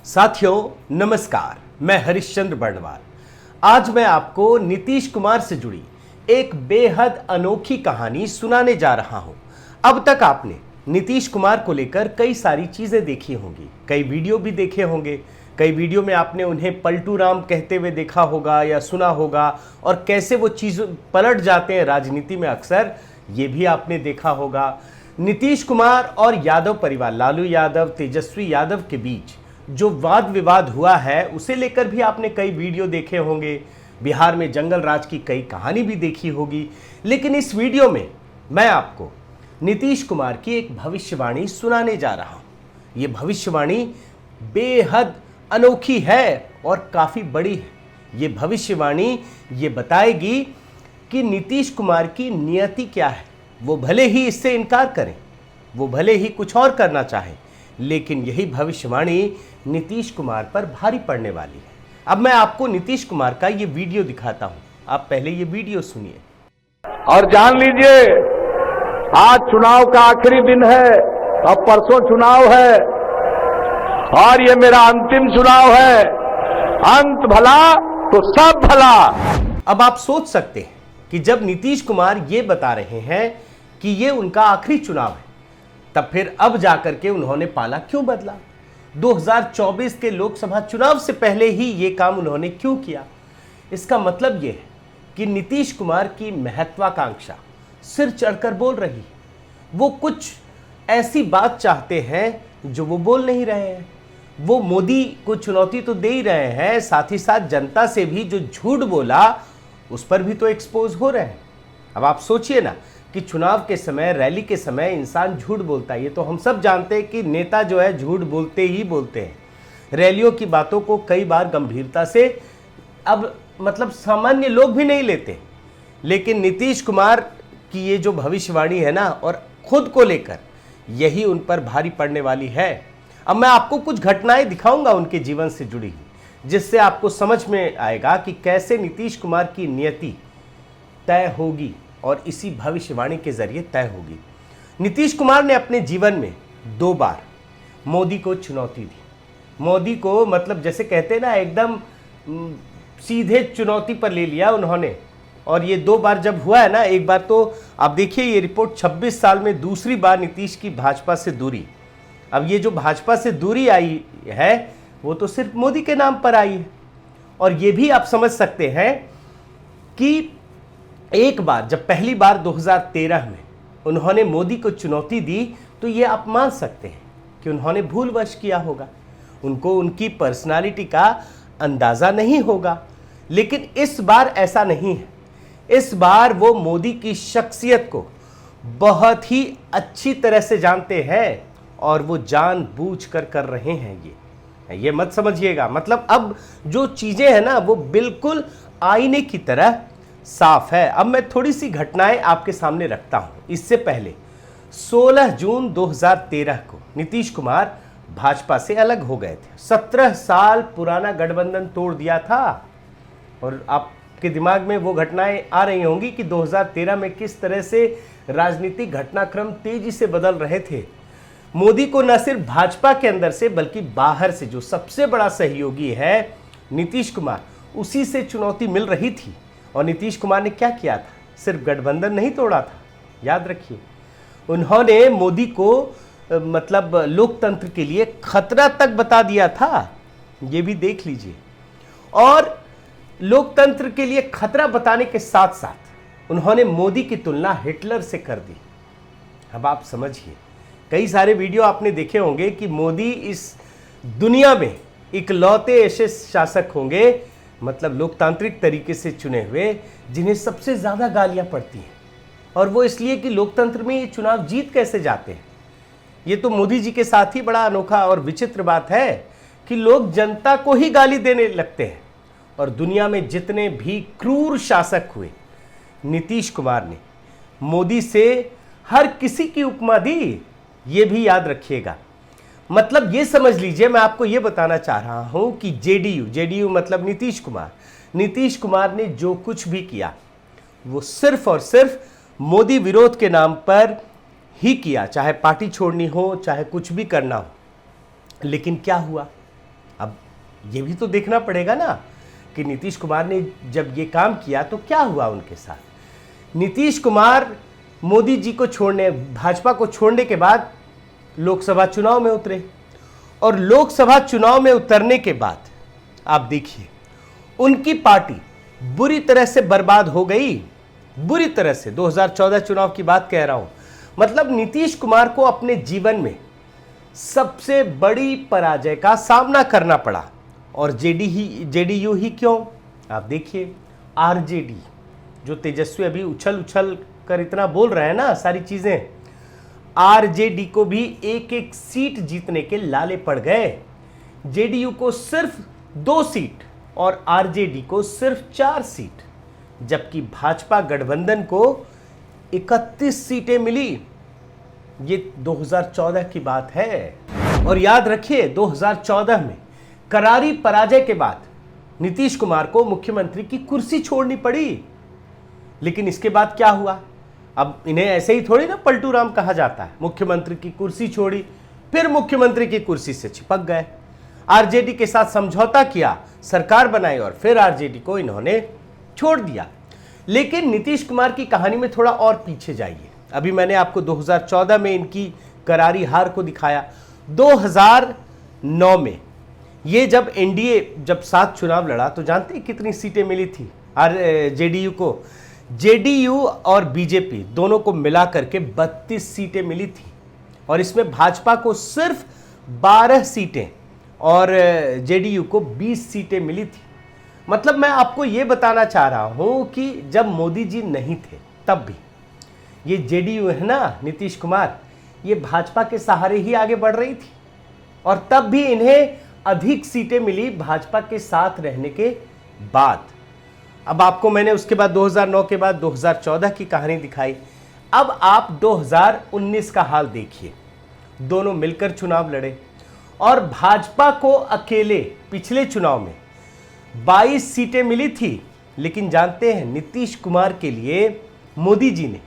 साथियों नमस्कार, मैं हरिश्चंद्र बर्णवाल। आज मैं आपको नीतीश कुमार से जुड़ी एक बेहद अनोखी कहानी सुनाने जा रहा हूं। अब तक आपने नीतीश कुमार को लेकर कई सारी चीजें देखी होंगी, कई वीडियो भी देखे होंगे। कई वीडियो में आपने उन्हें पलटू राम कहते हुए देखा होगा या सुना होगा, और कैसे वो चीज पलट जाते हैं राजनीति में अक्सर, ये भी आपने देखा होगा। नीतीश कुमार और यादव परिवार, लालू यादव, तेजस्वी यादव के बीच जो वाद विवाद हुआ है, उसे लेकर भी आपने कई वीडियो देखे होंगे। बिहार में जंगल राज की कई कहानी भी देखी होगी। लेकिन इस वीडियो में मैं आपको नीतीश कुमार की एक भविष्यवाणी सुनाने जा रहा हूं। यह भविष्यवाणी बेहद अनोखी है और काफी बड़ी है। यह भविष्यवाणी ये बताएगी कि नीतीश कुमार की नियति क्या है। वो भले ही इससे इनकार करें, वो भले ही कुछ और करना चाहें, लेकिन यही भविष्यवाणी नीतीश कुमार पर भारी पड़ने वाली है। अब मैं आपको नीतीश कुमार का ये वीडियो दिखाता हूं। आप पहले ये वीडियो सुनिए। और जान लीजिए, आज चुनाव का आखिरी दिन है, अब परसों चुनाव है और ये मेरा अंतिम चुनाव है। अंत भला तो सब भला। अब आप सोच सकते हैं कि जब नीतीश कुमार ये बता रहे हैं कि ये उनका आखिरी चुनाव है, तब फिर अब जाकर के उन्होंने पाला क्यों बदला? 2024 के लोकसभा चुनाव से पहले ही ये काम उन्होंने क्यों किया? इसका मतलब ये है कि नीतीश कुमार की महत्वाकांक्षा सिर चढ़कर बोल रही है। वो कुछ ऐसी बात चाहते हैं जो वो बोल नहीं रहे हैं। वो मोदी को चुनौती तो दे ही रहे हैं, साथ ही साथ जनता से भी जो झूठ बोला उस पर भी तो एक्सपोज हो रहे हैं। अब आप सोचिए ना कि चुनाव के समय, रैली के समय इंसान झूठ बोलता है। ये तो हम सब जानते हैं कि नेता जो है झूठ बोलते ही बोलते हैं। रैलियों की बातों को कई बार गंभीरता से अब मतलब सामान्य लोग भी नहीं लेते। लेकिन नीतीश कुमार की ये जो भविष्यवाणी है ना, और खुद को लेकर, यही उन पर भारी पड़ने वाली है। अब मैं आपको कुछ घटनाएं दिखाऊंगा उनके जीवन से जुड़ी हुई, जिससे आपको समझ में आएगा कि कैसे नीतीश कुमार की नियति तय होगी और इसी भविष्यवाणी के जरिए तय होगी। नीतीश कुमार ने अपने जीवन में 2 बार मोदी को चुनौती दी। मोदी को मतलब जैसे कहते हैं ना, एकदम सीधे चुनौती पर ले लिया उन्होंने। और ये 2 बार जब हुआ है ना, एक बार तो आप देखिए ये रिपोर्ट 26 साल में दूसरी बार नीतीश की भाजपा से दूरी। अब ये जो भाजपा से दूरी आई है वो तो सिर्फ मोदी के नाम पर आई है। और ये भी आप समझ सकते हैं कि एक बार जब पहली बार 2013 में उन्होंने मोदी को चुनौती दी, तो ये आप मान सकते हैं कि उन्होंने भूलवश किया होगा। उनको उनकी पर्सनालिटी का अंदाजा नहीं होगा। लेकिन इस बार ऐसा नहीं है। इस बार वो मोदी की शख्सियत को बहुत ही अच्छी तरह से जानते हैं और वो जानबूझकर कर रहे हैं। ये मत समझिएगा, मतलब अब जो चीजें हैं ना वो बिल्कुल आईने की तरह साफ है। अब मैं थोड़ी सी घटनाएं आपके सामने रखता हूं। इससे पहले 16 जून 2013 को नीतीश कुमार भाजपा से अलग हो गए थे। 17 साल पुराना गठबंधन तोड़ दिया था। और आपके दिमाग में वो घटनाएं आ रही होंगी कि 2013 में किस तरह से राजनीतिक घटनाक्रम तेजी से बदल रहे थे। मोदी को न सिर्फ भाजपा के अंदर से बल्कि बाहर से, जो सबसे बड़ा सहयोगी है नीतीश कुमार, उसी से चुनौती मिल रही थी। और नीतीश कुमार ने क्या किया था? सिर्फ गठबंधन नहीं तोड़ा था, याद रखिए, उन्होंने मोदी को मतलब लोकतंत्र के लिए खतरा तक बता दिया था। ये भी देख लीजिए। और लोकतंत्र के लिए खतरा बताने के साथ साथ उन्होंने मोदी की तुलना हिटलर से कर दी। अब आप समझिए, कई सारे वीडियो आपने देखे होंगे कि मोदी इस दुनिया में इकलौते ऐसे शासक होंगे, मतलब लोकतांत्रिक तरीके से चुने हुए, जिन्हें सबसे ज्यादा गालियां पड़ती हैं। और वो इसलिए कि लोकतंत्र में ये चुनाव जीत कैसे जाते हैं। ये तो मोदी जी के साथ ही बड़ा अनोखा और विचित्र बात है कि लोग जनता को ही गाली देने लगते हैं। और दुनिया में जितने भी क्रूर शासक हुए, नीतीश कुमार ने मोदी से हर किसी की उपमा दी। ये भी याद रखिएगा। मतलब ये समझ लीजिए, मैं आपको ये बताना चाह रहा हूं कि जेडीयू मतलब नीतीश कुमार ने जो कुछ भी किया वो सिर्फ और सिर्फ मोदी विरोध के नाम पर ही किया, चाहे पार्टी छोड़नी हो, चाहे कुछ भी करना हो। लेकिन क्या हुआ अब ये भी तो देखना पड़ेगा ना कि नीतीश कुमार ने जब ये काम किया तो क्या हुआ उनके साथ। नीतीश कुमार मोदी जी को छोड़ने, भाजपा को छोड़ने के बाद लोकसभा चुनाव में उतरे, और लोकसभा चुनाव में उतरने के बाद आप देखिए उनकी पार्टी बुरी तरह से बर्बाद हो गई, बुरी तरह से। 2014 चुनाव की बात कह रहा हूं। मतलब नीतीश कुमार को अपने जीवन में सबसे बड़ी पराजय का सामना करना पड़ा। और जेडीयू ही क्यों, आप देखिए आरजेडी, जो तेजस्वी अभी उछल उछल कर इतना बोल रहे हैं ना सारी चीजें, आरजेडी को भी एक एक सीट जीतने के लाले पड़ गए। जेडीयू को सिर्फ 2 सीट और आरजेडी को सिर्फ 4 सीट, जबकि भाजपा गठबंधन को 31 सीटें मिली। ये 2014 की बात है। और याद रखिए 2014 में करारी पराजय के बाद नीतीश कुमार को मुख्यमंत्री की कुर्सी छोड़नी पड़ी। लेकिन इसके बाद क्या हुआ, अब इन्हें ऐसे ही थोड़ी ना पलटू राम कहा जाता है। मुख्यमंत्री की कुर्सी छोड़ी, फिर मुख्यमंत्री की कुर्सी से चिपक गए, आरजेडी के साथ समझौता किया, सरकार बनाई और फिर आरजेडी को इन्होंने छोड़ दिया। लेकिन नीतीश कुमार की कहानी में थोड़ा और पीछे जाइए। अभी मैंने आपको 2014 में इनकी करारी हार को दिखाया। 2009 में ये जब एनडीए जब साथ चुनाव लड़ा तो जानते हैं कितनी सीटें मिली थी जेडीयू को। जेडीयू और बीजेपी दोनों को मिला करके 32 सीटें मिली थी, और इसमें भाजपा को सिर्फ 12 सीटें और जेडीयू को 20 सीटें मिली थी। मतलब मैं आपको यह बताना चाह रहा हूं कि जब मोदी जी नहीं थे तब भी ये जेडीयू है ना, नीतीश कुमार, ये भाजपा के सहारे ही आगे बढ़ रही थी, और तब भी इन्हें अधिक सीटें मिली भाजपा के साथ रहने के बाद। अब आपको मैंने उसके बाद 2009 के बाद 2014 की कहानी दिखाई। अब आप 2019 का हाल देखिए। दोनों मिलकर चुनाव लड़े और भाजपा को अकेले पिछले चुनाव में 22 सीटें मिली थी। लेकिन जानते हैं नीतीश कुमार के लिए मोदी जी ने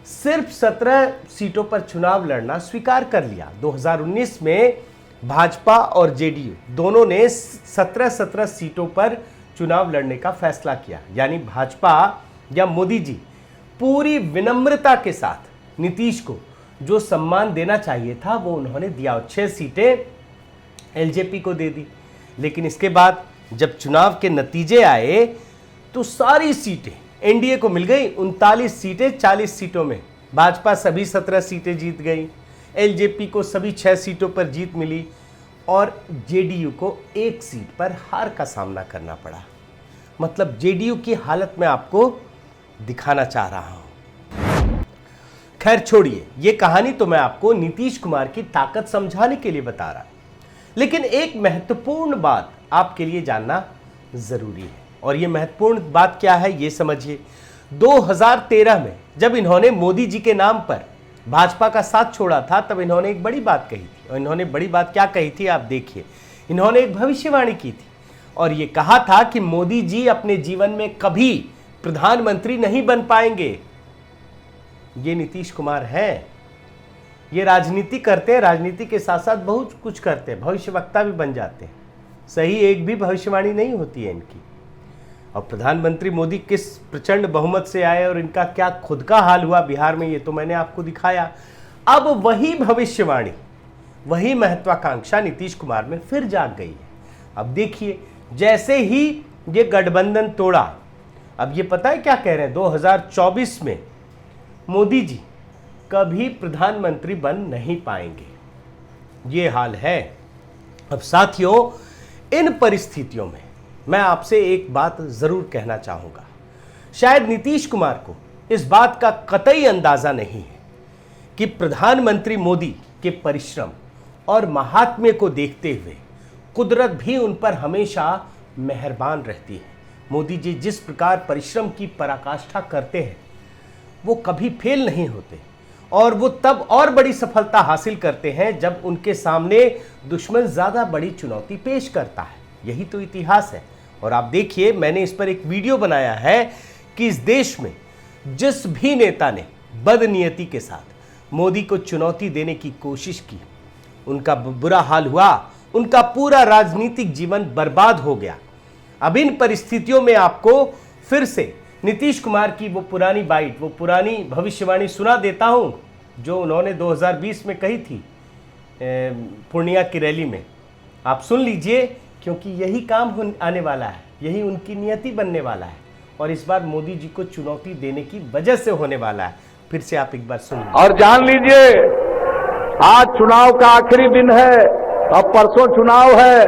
सिर्फ 17 सीटों पर चुनाव लड़ना स्वीकार कर लिया। 2019 में भाजपा और जेडीयू दोनों ने 17 सीटों पर चुनाव लड़ने का फैसला किया। यानी भाजपा या मोदी जी पूरी विनम्रता के साथ नीतीश को जो सम्मान देना चाहिए था वो उन्होंने दिया, और 6 सीटें एलजेपी को दे दी। लेकिन इसके बाद जब चुनाव के नतीजे आए तो सारी सीटें एनडीए को मिल गई। 39 सीटें 40 सीटों में भाजपा सभी 17 सीटें जीत गई, एलजेपी को सभी 6 सीटों पर जीत मिली, और जेडीयू को 1 सीट पर हार का सामना करना पड़ा। मतलब जेडीयू की हालत में आपको दिखाना चाह रहा हूं। खैर छोड़िए, ये कहानी तो मैं आपको नीतीश कुमार की ताकत समझाने के लिए बता रहा, लेकिन एक महत्वपूर्ण बात आपके लिए जानना जरूरी है। और ये महत्वपूर्ण बात क्या है ये समझिए। 2013 में जब इन्होंने मोदी जी के नाम पर भाजपा का साथ छोड़ा था तब इन्होंने एक बड़ी बात कही थी। और इन्होंने बड़ी बात क्या कही थी आप देखिए। इन्होंने एक भविष्यवाणी की थी और ये कहा था कि मोदी जी अपने जीवन में कभी प्रधानमंत्री नहीं बन पाएंगे। ये नीतीश कुमार हैं, ये राजनीति करते हैं, राजनीति के साथ साथ बहुत कुछ करते हैं, भविष्यवक्ता भी बन जाते हैं। सही एक भी भविष्यवाणी नहीं होती है इनकी। और प्रधानमंत्री मोदी किस प्रचंड बहुमत से आए और इनका क्या खुद का हाल हुआ बिहार में, ये तो मैंने आपको दिखाया। अब वही भविष्यवाणी, वही महत्वाकांक्षा नीतीश कुमार में फिर जाग गई है। अब देखिए, जैसे ही ये गठबंधन तोड़ा, अब ये पता है क्या कह रहे हैं, 2024 में मोदी जी कभी प्रधानमंत्री बन नहीं पाएंगे, ये हाल है। अब साथियों, इन परिस्थितियों में मैं आपसे एक बात जरूर कहना चाहूंगा। शायद नीतीश कुमार को इस बात का कतई अंदाजा नहीं है कि प्रधानमंत्री मोदी के परिश्रम और महात्म्य को देखते हुए कुदरत भी उन पर हमेशा मेहरबान रहती है। मोदी जी जिस प्रकार परिश्रम की पराकाष्ठा करते हैं वो कभी फेल नहीं होते, और वो तब और बड़ी सफलता हासिल करते हैं जब उनके सामने दुश्मन ज्यादा बड़ी चुनौती पेश करता है। यही तो इतिहास है। और आप देखिए, मैंने इस पर एक वीडियो बनाया है कि इस देश में जिस भी नेता ने बदनीयती के साथ मोदी को चुनौती देने की कोशिश की, उनका बुरा हाल हुआ उनका पूरा राजनीतिक जीवन बर्बाद हो गया। अब इन परिस्थितियों में आपको फिर से नीतीश कुमार की वो पुरानी बाइट, वो पुरानी भविष्यवाणी सुना देता हूं जो उन्होंने 2020 में कही थी पूर्णिया की रैली में। आप सुन लीजिए, क्योंकि यही काम आने वाला है, यही उनकी नियति बनने वाला है और इस बार मोदी जी को चुनौती देने की वजह से होने वाला है। फिर से आप एक बार सुन लीजिए। और जान लीजिए, आज चुनाव का आखिरी दिन है, अब परसों चुनाव है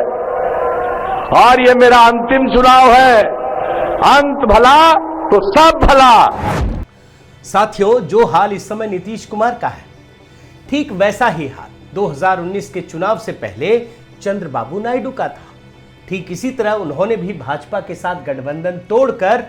और ये मेरा अंतिम चुनाव है। अंत भला तो सब भला। साथियों, जो हाल इस समय नीतीश कुमार का है, ठीक वैसा ही हाल 2019 के चुनाव से पहले चंद्रबाबू नायडू का था। ठीक इसी तरह उन्होंने भी भाजपा के साथ गठबंधन तोड़कर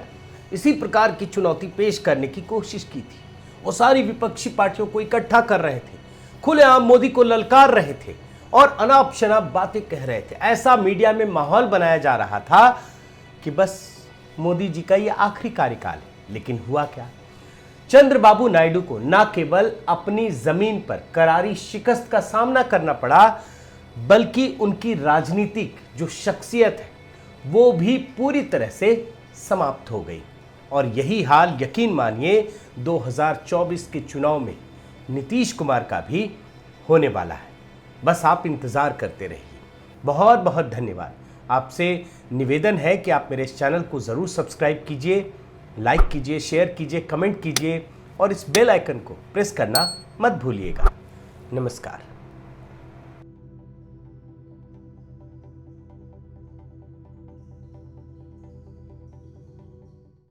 इसी प्रकार की चुनौती पेश करने की कोशिश की थी। वो सारी विपक्षी पार्टियों को इकट्ठा कर रहे थे, खुलेआम मोदी को ललकार रहे थे और अनाप शनाप बातें कह रहे थे। ऐसा मीडिया में माहौल बनाया जा रहा था कि बस मोदी जी का ये आखिरी कार्यकाल है। लेकिन हुआ क्या? चंद्रबाबू नायडू को न केवल अपनी जमीन पर करारी शिकस्त का सामना करना पड़ा, बल्कि उनकी राजनीतिक जो शख्सियत है वो भी पूरी तरह से समाप्त हो गई। और यही हाल यकीन मानिए 2024 के चुनाव में नीतीश कुमार का भी होने वाला है। बस आप इंतज़ार करते रहिए। बहुत बहुत धन्यवाद। आपसे निवेदन है कि आप मेरे इस चैनल को ज़रूर सब्सक्राइब कीजिए, लाइक कीजिए, शेयर कीजिए, कमेंट कीजिए और इस बेल आइकन को प्रेस करना मत भूलिएगा। नमस्कार।